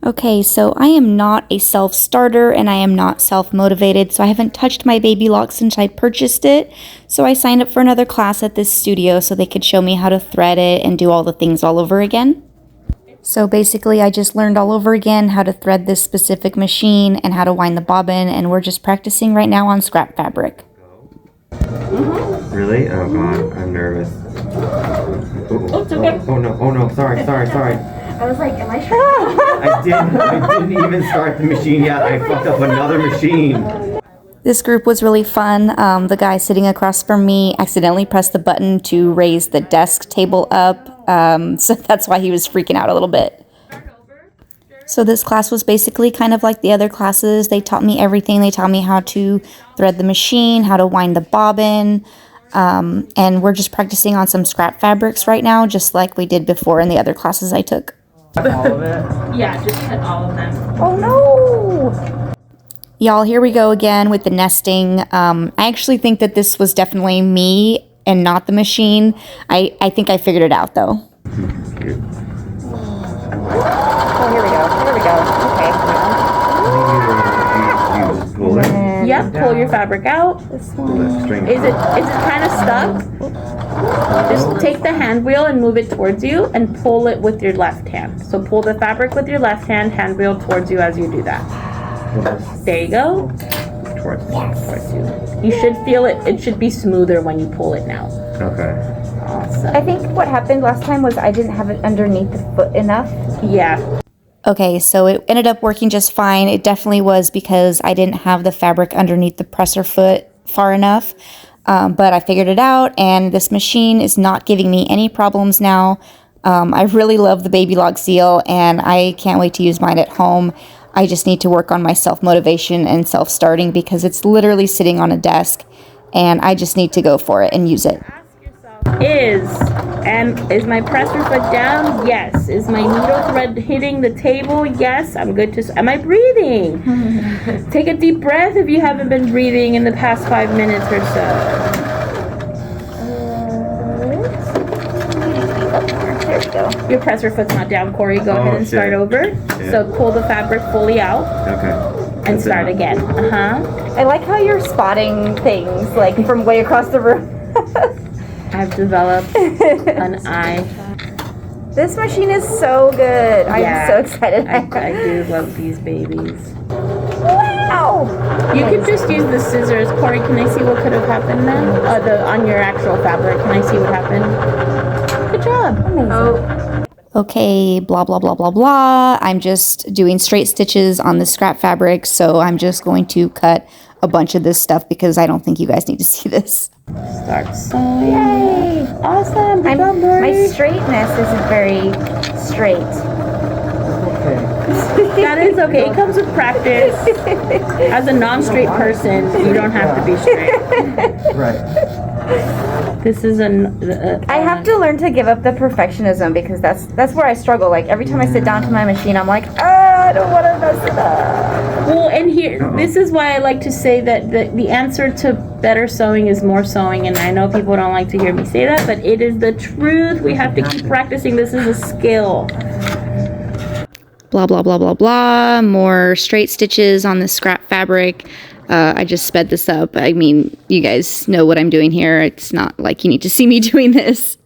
Okay, so I am not a self-starter and I am not self-motivated, so I haven't touched my Baby Lock since I purchased it. So I signed up for another class at this studio so they could show me how to thread it and do all the things all over again. So basically I just learned all over again how to thread this specific machine and how to wind the bobbin, and we're just practicing right now on scrap fabric. Really? Oh god, I'm nervous. Oh, it's okay. Oh no, sorry. I was like, am I sure? I didn't even start the machine yet. I fucked up another machine. This group was really fun. The guy sitting across from me accidentally pressed the button to raise the desk table up, so that's why he was freaking out a little bit. So this class was basically kind of like the other classes. They taught me everything. They taught me how to thread the machine, how to wind the bobbin, and we're just practicing on some scrap fabrics right now, just like we did before in the other classes I took. All of it? Yeah, just cut all of them. Oh no! Y'all, here we go again with the nesting. I actually think that this was definitely me and not the machine. I think I figured it out though. Cute. Oh, here we go. You just pull it. Okay. Yep, pull your fabric out. Pull that string. Is it kind of stuck? Just take the hand wheel and move it towards you and pull it with your left hand. So pull the fabric with your left hand wheel towards you as you do that. There you go. Towards you. You should feel it. It should be smoother when you pull it now. Okay. Awesome. I think what happened last time was I didn't have it underneath the foot enough. Yeah. Okay, so it ended up working just fine. It definitely was because I didn't have the fabric underneath the presser foot far enough. But I figured it out, and this machine is not giving me any problems now. I really love the Baby Lock Zeal, and I can't wait to use mine at home. I just need to work on my self-motivation and self-starting because it's literally sitting on a desk, and I just need to go for it and use it. Is my presser foot down? Yes. Is my needle thread hitting the table? Yes. I'm good to. Am I breathing? Take a deep breath if you haven't been breathing in the past 5 minutes or so. There we go. Your presser foot's not down, Corey. Go ahead and start shit. over. Yeah. So pull the fabric fully out Okay. and start again. I like how you're spotting things like from way across the room. I've developed an eye. This machine is so good. I'm so excited. I do love these babies. Wow! You could just use the scissors. Corey, can I see what could have happened then? On your actual fabric. Can I see what happened? Good job. Amazing. Oh, Okay, blah, blah, blah, blah, blah. I'm just doing straight stitches on the scrap fabric, so I'm just going to cut a bunch of this stuff because I don't think you guys need to see this. start sewing. Yay! Awesome. Good job, My Lori. straightness isn't very straight. That is okay. It comes with practice. As a non-straight person, you don't have to be straight. Right. This is I have to learn to give up the perfectionism because that's where I struggle. Like every time I sit down to my machine, I'm like, I don't want to mess it up. Well, and here, this is why I like to say that the answer to better sewing is more sewing, and I know people don't like to hear me say that, but it is the truth. We have to keep practicing. This is a skill. Blah, blah, blah, blah, blah. More straight stitches on the scrap fabric. I just sped this up. I mean, you guys know what I'm doing here. It's not like you need to see me doing this.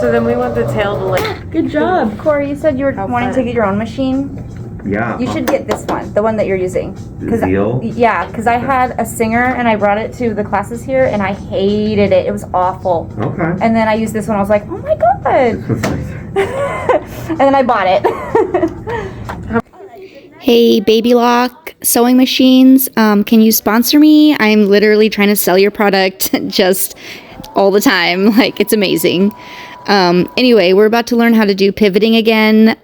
So then we want the tail to like. Good job. Corey, you said you were wanting to get your own machine. Yeah. You should get this one, the one that you're using. Zeal? Yeah, because I had a Singer and I brought it to the classes here and I hated it. It was awful. Okay. And then I used this one. I was like, oh my god. And then I bought it. Hey, Baby Lock sewing machines, can you sponsor me? I'm literally trying to sell your product just all the time. Like, it's amazing. Anyway, we're about to learn how to do pivoting again.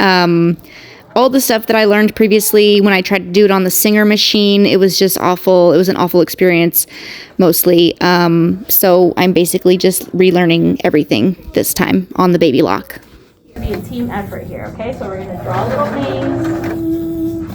All the stuff that I learned previously when I tried to do it on the Singer machine, it was just awful. It was an awful experience, mostly. So I'm basically just relearning everything this time on the Baby Lock. It's gonna be a team effort here, okay? So we're gonna draw little things.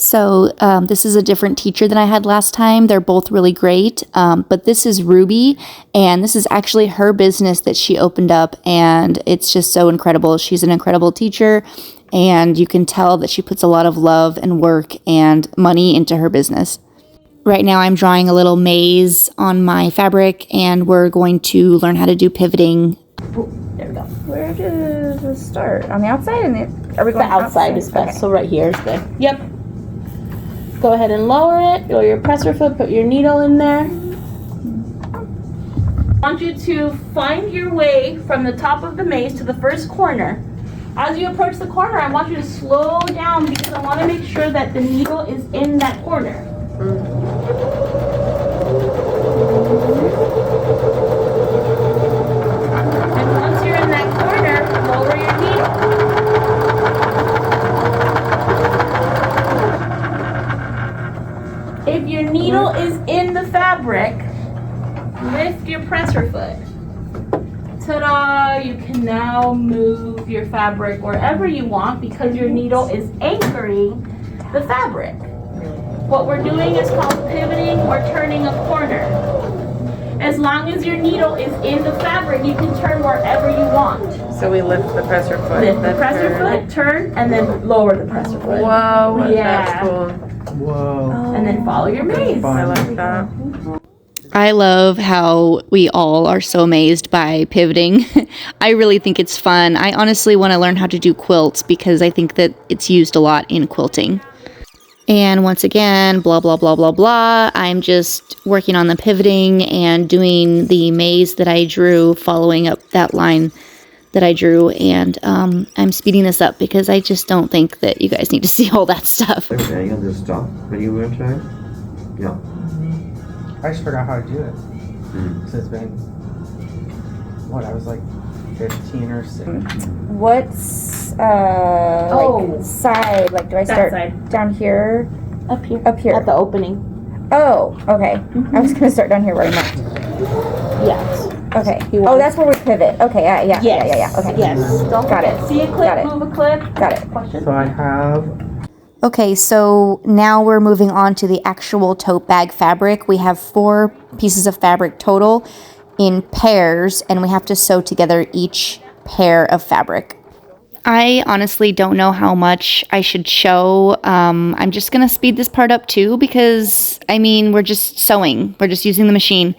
So this is a different teacher than I had last time. They're both really great, but this is Ruby, and this is actually her business that she opened up, and it's just so incredible. She's an incredible teacher, and you can tell that she puts a lot of love and work and money into her business. Right now I'm drawing a little maze on my fabric, and we're going to learn how to do pivoting. There we go. Where does it start? On the outside? And are we The going outside is best. Okay. So right here is good. Yep. Go ahead and lower it. Go your presser foot. Put your needle in there. I want you to find your way from the top of the maze to the first corner. As you approach the corner, I want you to slow down because I want to make sure that the needle is in that corner. And once you're in that corner, lower your needle. If your needle is in the fabric, lift your presser foot. Ta-da! You can now move your fabric wherever you want because your needle is anchoring the fabric. What we're doing is called pivoting or turning a corner. As long as your needle is in the fabric, you can turn wherever you want. So we lift the presser foot. Lift the then presser turn. foot, turn, and then lower the presser foot. Whoa, Yeah. that's cool. Whoa. And then follow your maze. I like that. I love how we all are so amazed by pivoting. I really think it's fun. I honestly want to learn how to do quilts because I think that it's used a lot in quilting. And once again, blah, blah, blah, blah, blah. I'm just working on the pivoting and doing the maze that I drew, following up that line that I drew. And I'm speeding this up because I just don't think that you guys need to see all that stuff. Okay, you'll just stop when you want to try? Yeah. I just forgot how to do it. So it's been, what, I was like 15 or 16. What's Oh. like side? Like, do I That start side. down here? Up here. Up here. At the opening. Oh, okay. I was gonna start down here where I marked. Yes. Okay. You Oh, want- that's where we pivot. Okay. Yeah. Yes. Yeah. Okay. Yes. Don't Got forget. it. See a clip, Got it. move a clip. Got it. Question? So I have, Okay, so now we're moving on to the actual tote bag fabric. We have 4 pieces of fabric total in pairs, and we have to sew together each pair of fabric. I honestly don't know how much I should show. I'm just going to speed this part up too because, I mean, we're just sewing. We're just using the machine.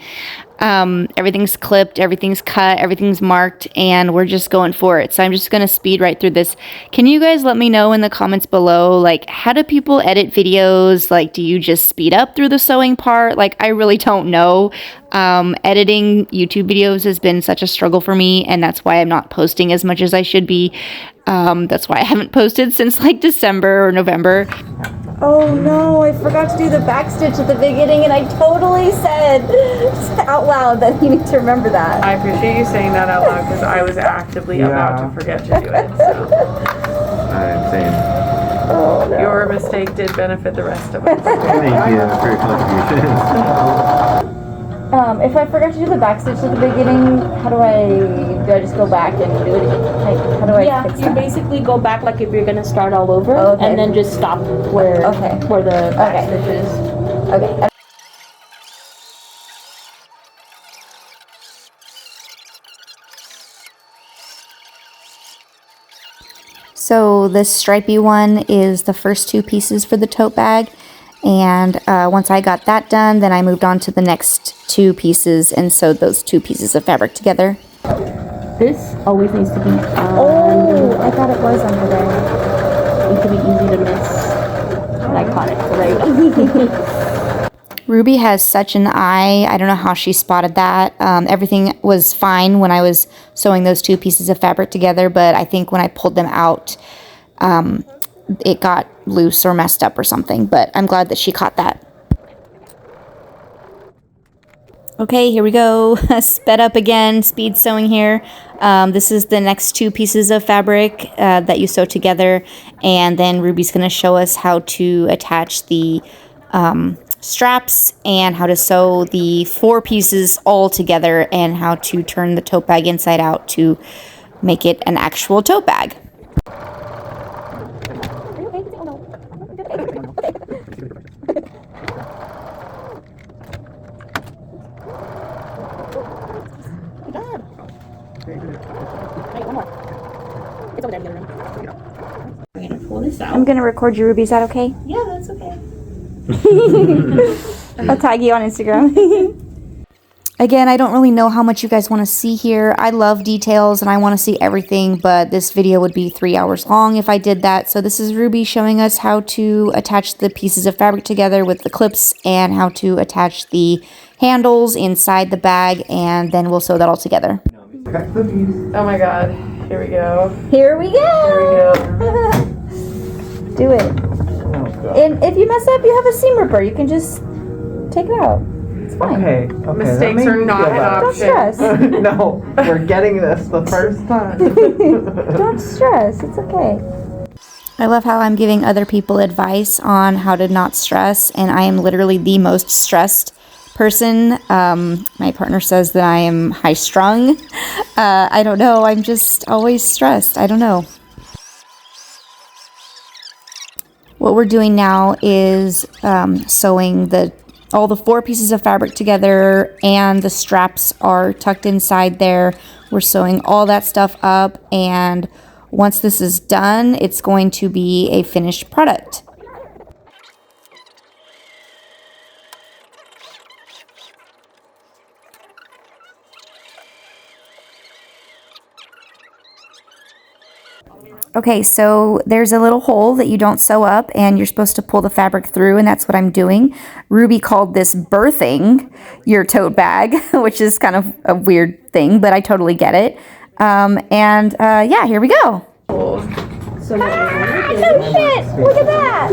Everything's clipped, everything's cut, everything's marked, and we're just going for it. So I'm just going to speed right through this. Can you guys let me know in the comments below, like, how do people edit videos? Like, do you just speed up through the sewing part? Like, I really don't know. Editing YouTube videos has been such a struggle for me, and that's why I'm not posting as much as I should be. That's why I haven't posted since like December or November. Oh no, I forgot to do the back stitch at the beginning, and I totally said out loud that you need to remember that. I appreciate you saying that out loud because I was actively about to forget to do it. So I'm saying. Oh no. your mistake did benefit the rest of us. Thank you for your contributions. If I forgot to do the back stitch at the beginning, do I just go back and do it again? Like, how do I fix you that? basically go back like if you're gonna start all over, Oh, okay. and then just stop where the back Okay. stitch is. Okay. So this stripy one is the first 2 pieces for the tote bag. And once I got that done, then I moved on to the next 2 pieces and sewed those 2 pieces of fabric together. This always needs to be Oh, I thought it was under there. It can be easy to miss. And I caught it. So there you go. Ruby has such an eye. I don't know how she spotted that. Everything was fine when I was sewing those 2 pieces of fabric together, but I think when I pulled them out, it got loose or messed up or something, but I'm glad that she caught that. Okay, here we go. Sped up again, speed sewing here. This is the next 2 pieces of fabric that you sew together, and then Ruby's going to show us how to attach the straps and how to sew the 4 pieces all together and how to turn the tote bag inside out to make it an actual tote bag. Wait, one more. It's over there in the other room. We're gonna pull this out. I'm gonna record you, Ruby. Is that okay? Yeah, that's okay. I'll tag you on Instagram. Again, I don't really know how much you guys want to see here. I love details and I want to see everything, but this video would be 3 hours long if I did that. So this is Ruby showing us how to attach the pieces of fabric together with the clips and how to attach the handles inside the bag, and then we'll sew that all together. Oh my god. Here we go. Here we go. Do it. And if you mess up, you have a seam ripper. You can just take it out. It's fine. Okay. Mistakes are not an Don't option. stress. No, we're getting this the first time. Don't stress. It's okay. I love how I'm giving other people advice on how to not stress, and I am literally the most stressed person. My partner says that I am high strung. I don't know. I'm just always stressed. I don't know. What we're doing now is sewing all the 4 pieces of fabric together, and the straps are tucked inside there. We're sewing all that stuff up, and once this is done, it's going to be a finished product. Okay, so there's a little hole that you don't sew up, and you're supposed to pull the fabric through, and that's what I'm doing. Ruby called this birthing your tote bag, which is kind of a weird thing, but I totally get it. Yeah, here we go. So what we're Oh shit! Look at that!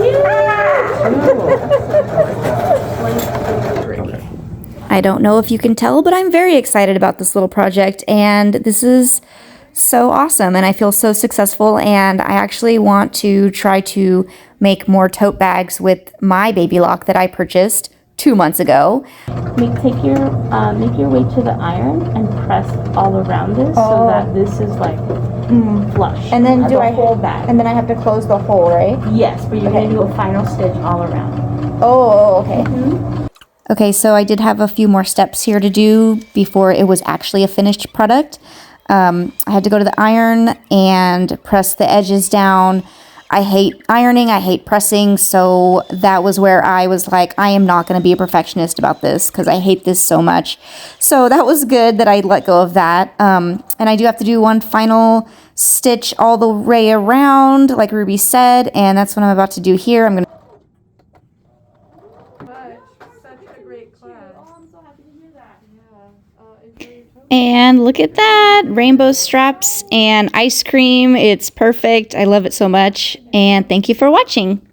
I don't know if you can tell, but I'm very excited about this little project, and this is so awesome, and I feel so successful, and I actually want to try to make more tote bags with my Baby Lock that I purchased 2 months ago. make your way to the iron and press all around this so that this is like flush. And then the whole bag. And then I have to close the hole, right? Yes, but you're gonna do a final stitch all around. Oh, okay. Okay, so I did have a few more steps here to do before it was actually a finished product. I had to go to the iron and press the edges down. I hate ironing, I hate pressing, so that was where I was like, I am not going to be a perfectionist about this because I hate this so much. So that was good that I let go of that. And I do have to do one final stitch all the way around, like Ruby said, and that's what I'm about to do here. I'm going to And look at that, rainbow straps and ice cream. It's perfect. I love it so much. And thank you for watching.